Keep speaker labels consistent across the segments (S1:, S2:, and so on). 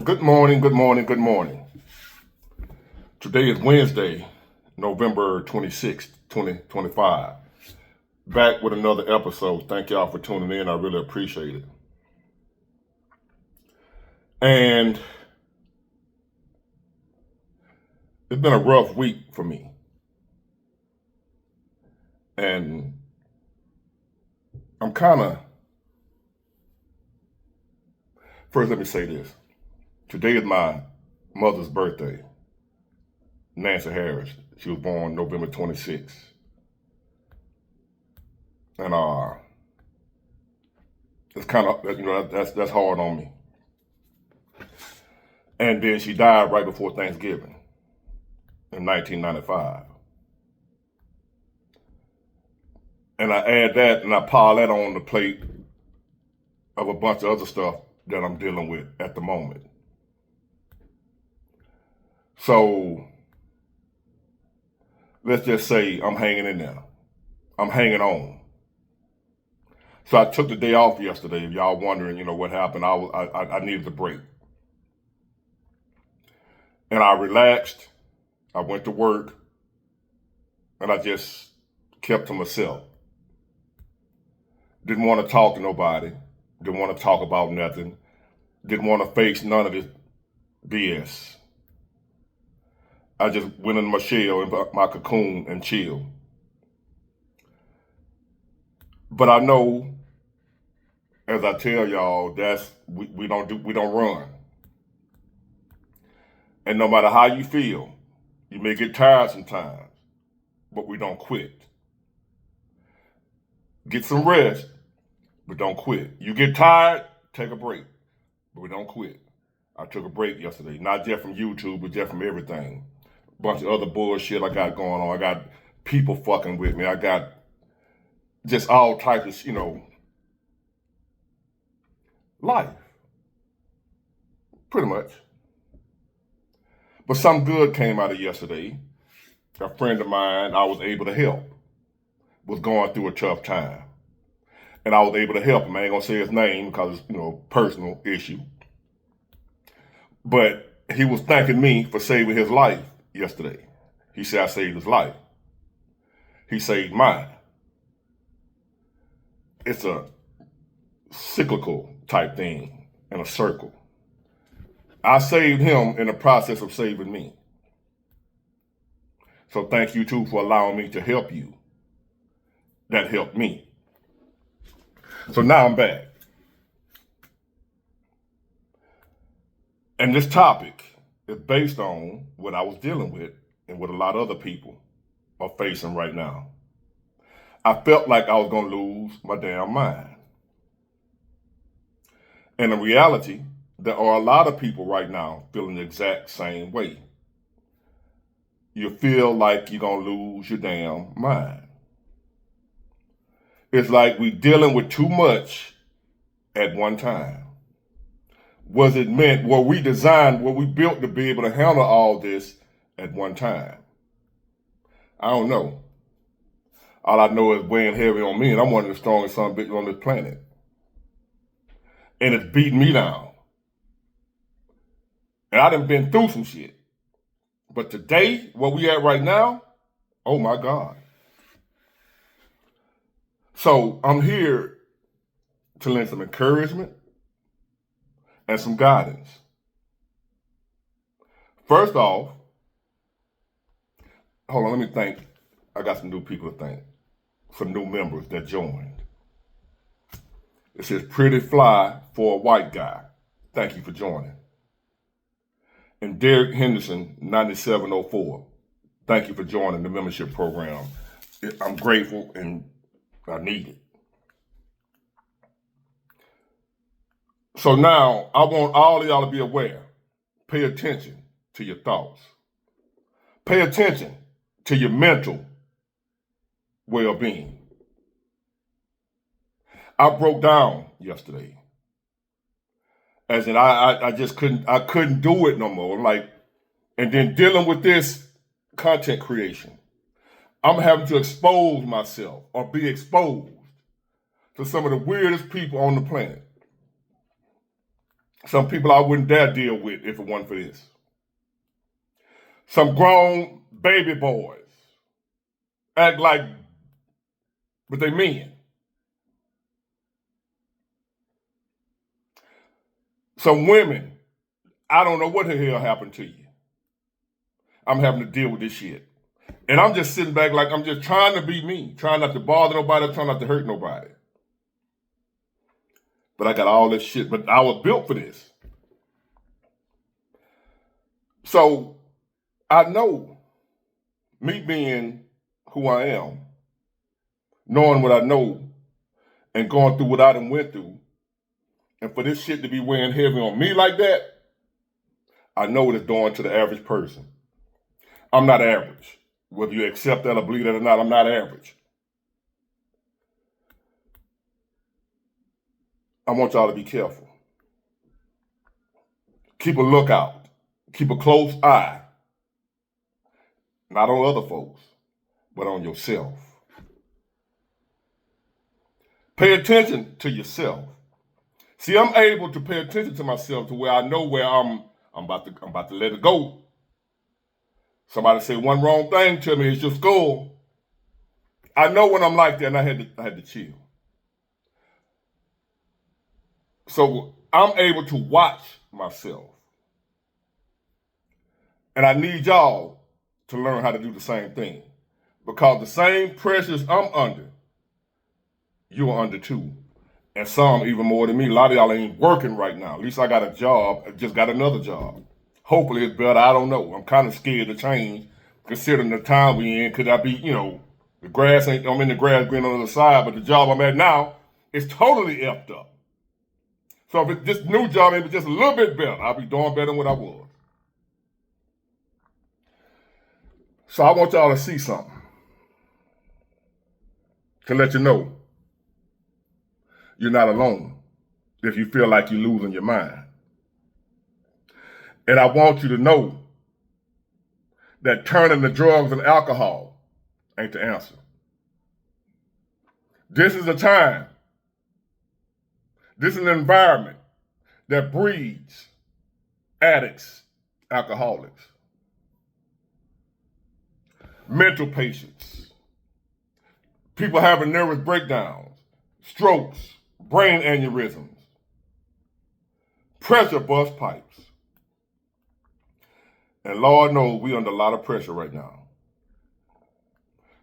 S1: Good morning, good morning, good morning. Today is Wednesday, November 26th, 2025. Back with another episode. Thank y'all for tuning in. I really appreciate it. And it's been a rough week for me. And I'm first let me say this. Today is my mother's birthday, Nancy Harris. She was born November 26th. And it's that's hard on me. And then she died right before Thanksgiving in 1995. And I add that and I pile that on the plate of a bunch of other stuff that I'm dealing with at the moment. So let's just say I'm hanging in there. I'm hanging on. So I took the day off yesterday. If y'all wondering, what happened, I needed a break. And I relaxed. I went to work. And I just kept to myself. Didn't want to talk to nobody. Didn't want to talk about nothing. Didn't want to face none of this BS. I just went in my shell, in my cocoon, and chilled. But I know, as I tell y'all, we don't run. And no matter how you feel, you may get tired sometimes, but we don't quit. Get some rest, but don't quit. You get tired, take a break, but we don't quit. I took a break yesterday, not just from YouTube, but just from everything. Bunch of other bullshit I got going on. I got people fucking with me. I got just all types of, life. Pretty much. But something good came out of yesterday. A friend of mine I was able to help was going through a tough time. And I was able to help him. I ain't gonna say his name because it's, personal issue. But he was thanking me for saving his life yesterday. He said I saved his life. He saved mine. It's a cyclical type thing in a circle. I saved him in the process of saving me. So thank you too for allowing me to help you. That helped me. So now I'm back. And this topic is based on what I was dealing with and what a lot of other people are facing right now. I felt like I was going to lose my damn mind. And in reality, there are a lot of people right now feeling the exact same way. You feel like you're going to lose your damn mind. It's like we're dealing with too much at one time. Were we built to be able to handle all this at one time? I don't know. All I know is weighing heavy on me, and I'm one of the strongest son of bitches on this planet. And it's beating me down. And I done been through some shit. But today, where we at right now, oh my God. So I'm here to lend some encouragement and some guidance. First off, hold on, let me thank, I got some new people to thank, some new members that joined. It says pretty fly for a white guy. Thank you for joining. And Derek Henderson, 9704. Thank you for joining the membership program. I'm grateful and I need it. So now I want all of y'all to be aware. Pay attention to your thoughts. Pay attention to your mental well-being. I broke down yesterday. As in I just couldn't do it no more. And then dealing with this content creation, I'm having to expose myself or be exposed to some of the weirdest people on the planet. Some people I wouldn't dare deal with if it wasn't for this. Some grown baby boys act like, but they men. Some women, I don't know what the hell happened to you. I'm having to deal with this shit. And I'm just sitting back like I'm just trying to be me, trying not to bother nobody, trying not to hurt nobody. But I got all this shit, but I was built for this. So I know, me being who I am, knowing what I know, and going through what I done went through, and for this shit to be weighing heavy on me like that, I know what it's doing to the average person. I'm not average. Whether you accept that or believe that or not, I'm not average. I want y'all to be careful. Keep a lookout. Keep a close eye. Not on other folks, but on yourself. Pay attention to yourself. See, I'm able to pay attention to myself to where I know where I'm about to let it go. Somebody say one wrong thing to me, it's your skull. I know when I'm like that, and I had to chill. So I'm able to watch myself. And I need y'all to learn how to do the same thing. Because the same pressures I'm under, you're under too. And some even more than me. A lot of y'all ain't working right now. At least I got a job. I just got another job. Hopefully it's better. I don't know. I'm kind of scared to change considering the time we in. Could I be, the grass ain't, I'm in the grass green on the other side, but the job I'm at now is totally effed up. So if it's this new job, maybe just a little bit better, I'll be doing better than what I was. So I want y'all to see something. To let you know you're not alone if you feel like you're losing your mind. And I want you to know that turning to drugs and alcohol ain't the answer. This is a time, this is an environment that breeds addicts, alcoholics, mental patients, people having nervous breakdowns, strokes, brain aneurysms, pressure bust pipes. And Lord knows we under a lot of pressure right now.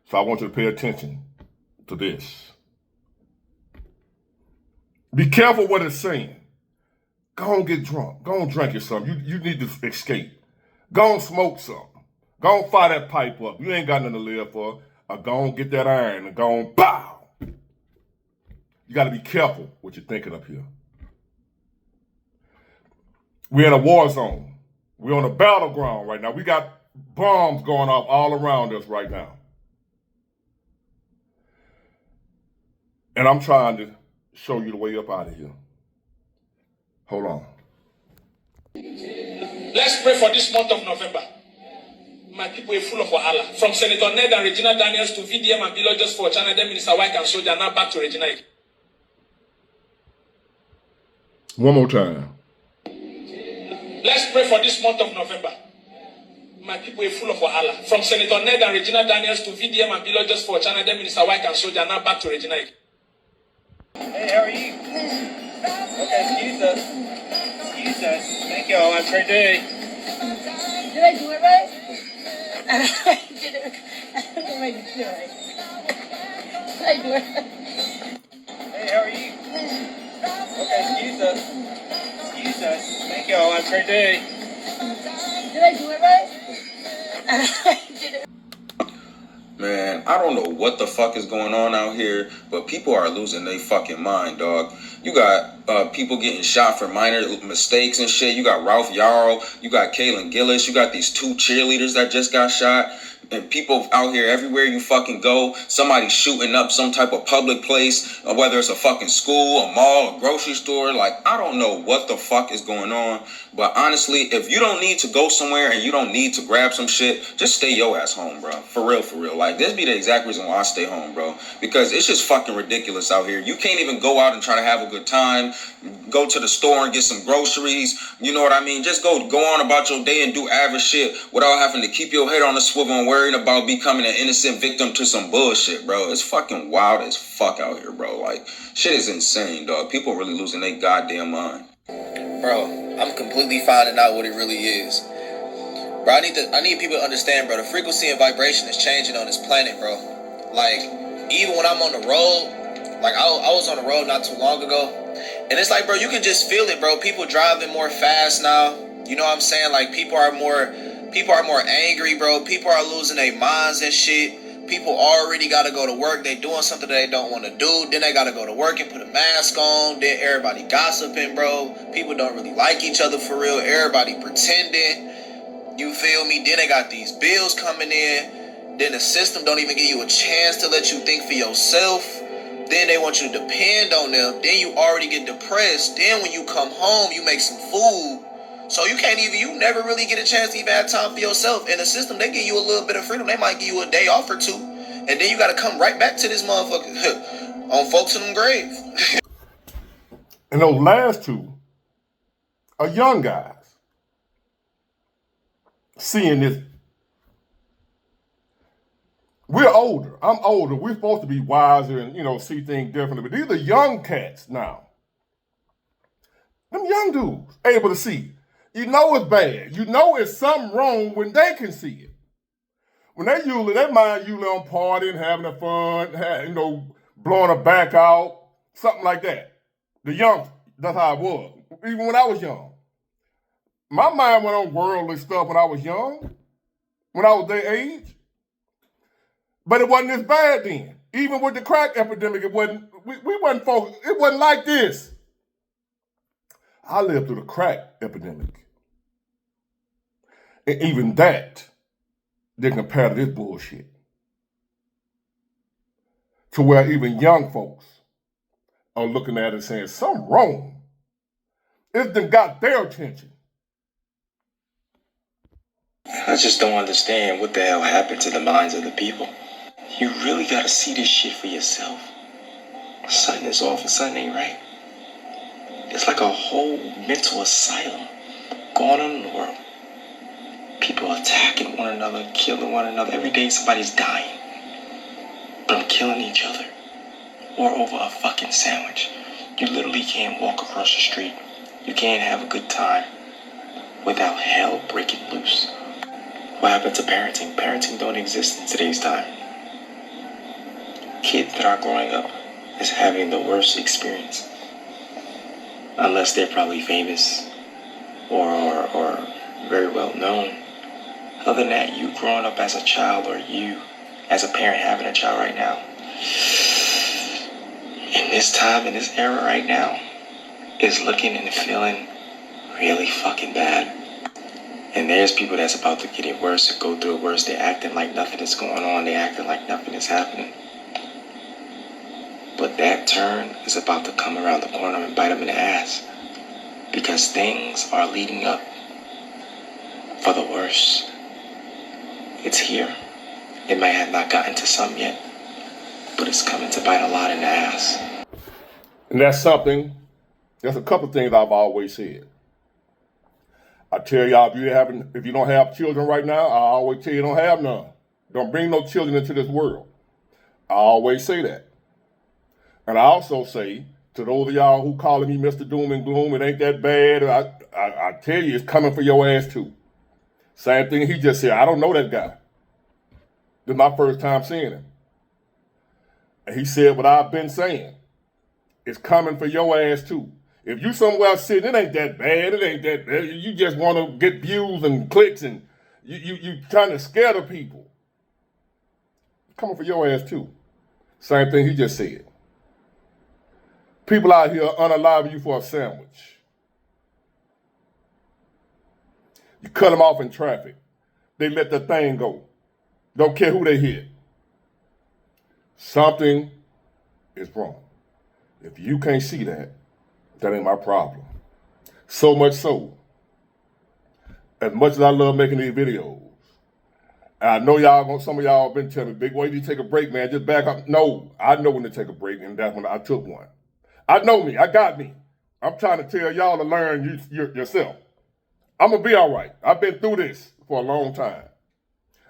S1: So I want you to pay attention to this. Be careful what it's saying. Go and get drunk. Go and drink you something. You need to escape. Go and smoke something. Go and fire that pipe up. You ain't got nothing to live for. Or go and get that iron and go and bow. You got to be careful what you're thinking up here. We're in a war zone. We're on a battleground right now. We got bombs going off all around us right now. And I'm trying to show you the way up out of here. Hold on.
S2: Let's pray for this month of November. My people are full of wahala. From Senator Ned and Regina Daniels to VDM and Bilo just for China, then Minister White and Soldier, now back to Regina.
S1: One more time.
S2: Let's pray for this month of November. My people are full of wahala. From Senator Ned and Regina Daniels to VDM and Bilo just for China, then Minister White and Soldier, now back to Regina.
S3: Hey, how are you? Okay, Jesus. Thank you all. Have a great day.
S4: Did I do it right? I did it. I don't know if I did it right. Did I do it right?
S3: Hey, how are you? Okay, Jesus. Thank you all. Have a great day.
S4: Did I do it right? I did it.
S5: Man, I don't know what the fuck is going on out here, but people are losing their fucking mind, dog. You got people getting shot for minor mistakes and shit. You got Ralph Yarl. You got Kaylin Gillis. You got these two cheerleaders that just got shot. and people out here everywhere you fucking go, somebody shooting up some type of public place, or whether it's a fucking school, a mall, a grocery store. Like, I don't know what the fuck is going on. But honestly, if you don't need to go somewhere and you don't need to grab some shit, just stay your ass home, bro. For real, for real. Like, this be the exact reason why I stay home, bro. Because it's just fucking ridiculous out here. You can't even go out and try to have a good time, go to the store and get some groceries. You know what I mean? Just go on about your day and do average shit without having to keep your head on the swivel and worrying about becoming an innocent victim to some bullshit, bro. It's fucking wild as fuck out here, bro. Like, shit is insane, dog. People really losing their goddamn mind.
S6: Bro, I'm completely finding out what it really is. Bro, I need people to understand, bro. The frequency and vibration is changing on this planet, bro. Like, even when I'm on the road, like I was on the road not too long ago, and it's like, bro, you can just feel it, bro. People driving more fast now. You know what I'm saying? Like, people are more angry, bro. People are losing their minds and shit. People already got to go to work. They doing something they don't want to do. Then they got to go to work and put a mask on. Then everybody gossiping, bro. People don't really like each other for real. Everybody pretending. You feel me? Then they got these bills coming in. Then the system don't even give you a chance to let you think for yourself. Then they want you to depend on them. Then you already get depressed. Then when you come home, you make some food. So you never really get a chance to even have time for yourself. In the system, they give you a little bit of freedom. They might give you a day off or two. And then you got to come right back to this motherfucker on folks in them graves.
S1: And those last two are young guys seeing this. We're older. I'm older. We're supposed to be wiser and, see things differently. But these are young cats now. Them young dudes able to see. You know it's bad. You know it's something wrong when they can see it. When their mind usually on partying, having a fun, blowing a back out, something like that. The young, that's how it was. Even when I was young. My mind went on worldly stuff when I was young, when I was their age. But it wasn't as bad then. Even with the crack epidemic, it wasn't like this. I lived through the crack epidemic. And even that didn't compare to this bullshit. To where even young folks are looking at it and saying, something wrong. It done got their attention.
S7: I just don't understand what the hell happened to the minds of the people. You really gotta see this shit for yourself. Something is off and something ain't right. It's like a whole mental asylum going on in the world. People attacking one another, killing one another. Every day somebody's dying from killing each other or over a fucking sandwich. You literally can't walk across the street. You can't have a good time without hell breaking loose. What happened to parenting? Parenting don't exist in today's time. Kids that are growing up is having the worst experience. Unless they're probably famous or very well known. Other than that, you growing up as a child or you as a parent having a child right now, in this time, in this era right now, is looking and feeling really fucking bad. And there's people that's about to get it worse or go through it worse. They're acting like nothing is going on. They're acting like nothing is happening. But that turn is about to come around the corner and bite them in the ass. Because things are leading up for the worst. It's here. It might have not gotten to some yet, but it's coming to bite a lot in the ass.
S1: And that's a couple things I've always said. I tell y'all, if you don't have children right now, I always tell you don't have none. Don't bring no children into this world. I always say that. And I also say, to those of y'all who calling me Mr. Doom and Gloom, it ain't that bad. I tell you, it's coming for your ass too. Same thing he just said. I don't know that guy. This is my first time seeing him. And he said what I've been saying. It's coming for your ass too. If you somewhere sitting, it ain't that bad. It ain't that bad. You just want to get views and clicks and you trying to scare the people. It's coming for your ass too. Same thing he just said. People out here unaliving you for a sandwich. You cut them off in traffic. They let the thing go. Don't care who they hit. Something is wrong. If you can't see that, that ain't my problem. So much so, as much as I love making these videos, and I know some of y'all been telling me, Big Boy, you need to take a break, man. Just back up. No, I know when to take a break, and that's when I took one. I know me. I got me. I'm trying to tell y'all to learn yourself. I'm going to be all right. I've been through this for a long time.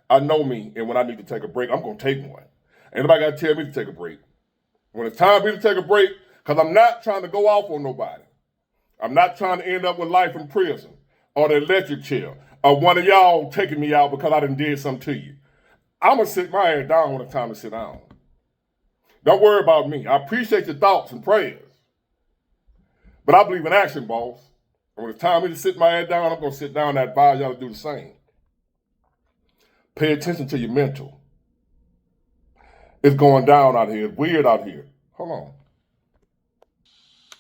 S1: I know me, and when I need to take a break, I'm going to take one. Ain't nobody got to tell me to take a break. When it's time for me to take a break, because I'm not trying to go off on nobody. I'm not trying to end up with life in prison or the electric chair or one of y'all taking me out because I done did something to you. I'm going to sit my ass down when it's time to sit down. Don't worry about me. I appreciate your thoughts and prayers. But I believe in action, boss. And when it's time for me to sit my ass down, I'm going to sit down and advise y'all to do the same. Pay attention to your mental. It's going down out here. It's weird out here. Hold on.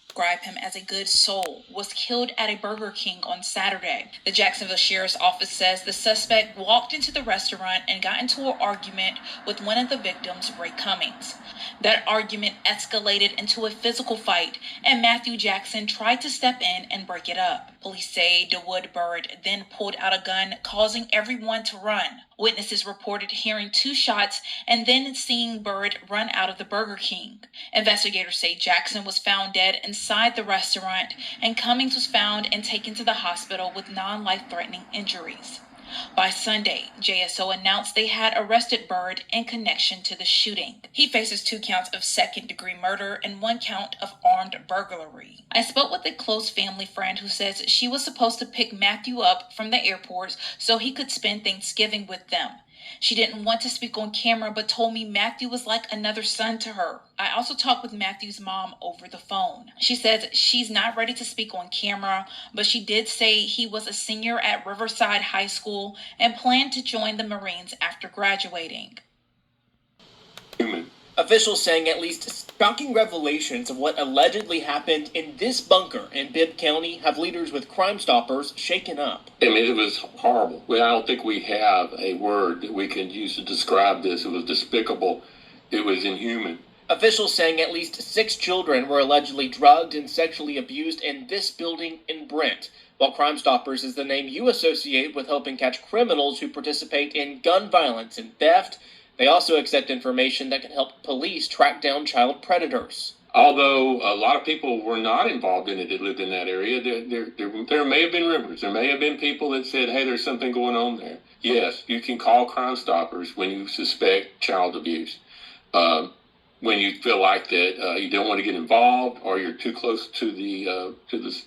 S8: Describe him as a good soul, was killed at a Burger King on Saturday. The Jacksonville Sheriff's Office says the suspect walked into the restaurant and got into an argument with one of the victims, Ray Cummings. That argument escalated into a physical fight, and Matthew Jackson tried to step in and break it up. Police say DeWood Byrd then pulled out a gun, causing everyone to run. Witnesses reported hearing 2 shots and then seeing Byrd run out of the Burger King. Investigators say Jackson was found dead inside the restaurant, and Cummings was found and taken to the hospital with non-life-threatening injuries. By Sunday, JSO announced they had arrested Byrd in connection to the shooting. He faces 2 counts of second-degree murder and 1 count of armed burglary. I spoke with a close family friend who says she was supposed to pick Matthew up from the airport so he could spend Thanksgiving with them. She didn't want to speak on camera, but told me Matthew was like another son to her. I also talked with Matthew's mom over the phone. She says she's not ready to speak on camera, but she did say he was a senior at Riverside High School and planned to join the Marines after graduating.
S9: Officials saying at least shocking revelations of what allegedly happened in this bunker in Bibb County have leaders with Crime Stoppers shaken up.
S10: I mean, it was horrible. I don't think we have a word that we can use to describe this. It was despicable. It was inhuman.
S9: Officials saying at least 6 children were allegedly drugged and sexually abused in this building in Brent. While Crime Stoppers is the name you associate with helping catch criminals who participate in gun violence and theft, they also accept information that can help police track down child predators.
S10: Although a lot of people were not involved in it that lived in that area, there may have been rumors. There may have been people that said, hey, there's something going on there. Yes, you can call Crime Stoppers when you suspect child abuse. When you feel like that you don't want to get involved or you're too close to the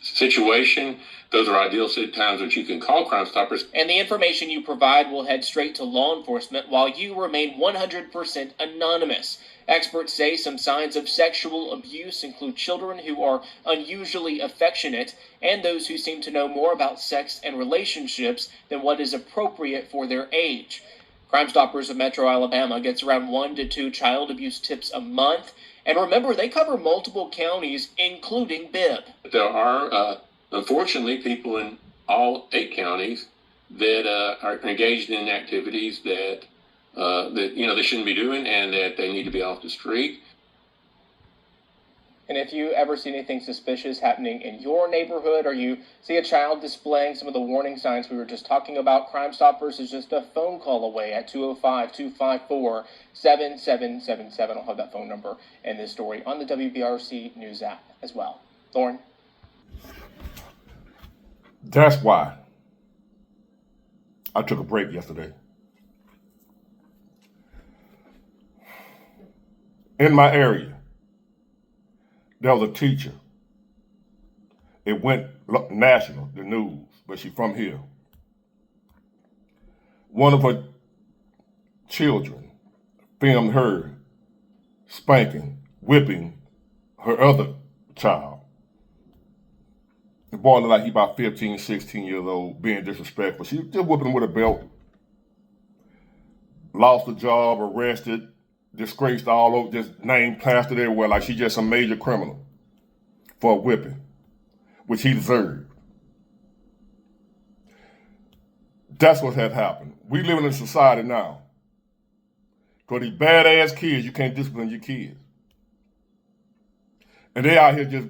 S10: situation, those are ideal times when you can call Crime Stoppers.
S9: And the information you provide will head straight to law enforcement while you remain 100% anonymous. Experts say some signs of sexual abuse include children who are unusually affectionate and those who seem to know more about sex and relationships than what is appropriate for their age. Crime Stoppers of Metro Alabama gets around 1 to 2 child abuse tips a month. And remember, they cover multiple counties, including Bibb.
S10: There are, unfortunately, people in all 8 counties that are engaged in activities that they shouldn't be doing and that they need to be off the street.
S9: And if you ever see anything suspicious happening in your neighborhood or you see a child displaying some of the warning signs we were just talking about, Crime Stoppers is just a phone call away at 205-254-7777. I'll have that phone number and this story on the WBRC News app as well. Lauren?
S1: That's why I took a break yesterday. In my area, there was a teacher. It went national, the news, but she's from here. One of her children filmed her spanking, whipping her other child. The boy looked like he about 15, 16 years old, being disrespectful. She was just whipping him with a belt. Lost a job, arrested, disgraced all over, just name plastered everywhere like she's just a major criminal for a whipping, which he deserved. That's what had happened. We live in a society now Because these badass kids, you can't discipline your kids. And they out here just...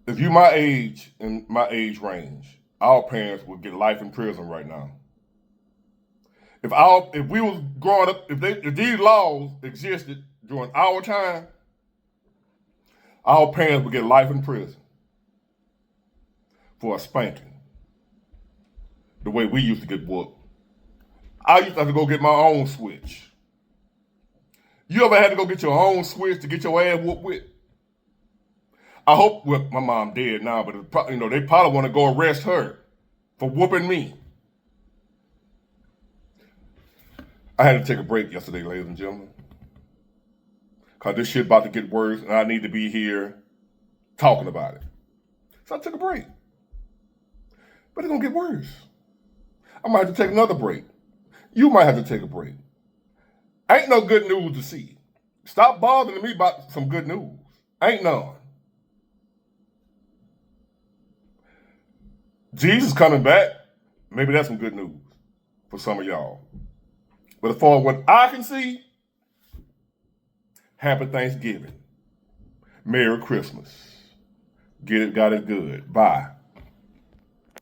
S1: If you my age, in my age range, our parents would get life in prison right now. If we was growing up, if these laws existed during our time, our parents would get life in prison for a spanking. The way we used to get whooped. I used to have to go get my own switch. You ever had to go get your own switch to get your ass whooped with? I hope, well, my mom dead now, but they probably want to go arrest her for whooping me. I had to take a break yesterday, ladies and gentlemen, because this shit about to get worse, and I need to be here talking about it. So I took a break. But it's going to get worse. I might have to take another break. You might have to take a break. Ain't no good news to see. Stop bothering me about some good news. Ain't none. Jesus coming back, maybe that's some good news for some of y'all. But as far as what I can see, happy Thanksgiving. Merry Christmas. Get it, got it good. Bye.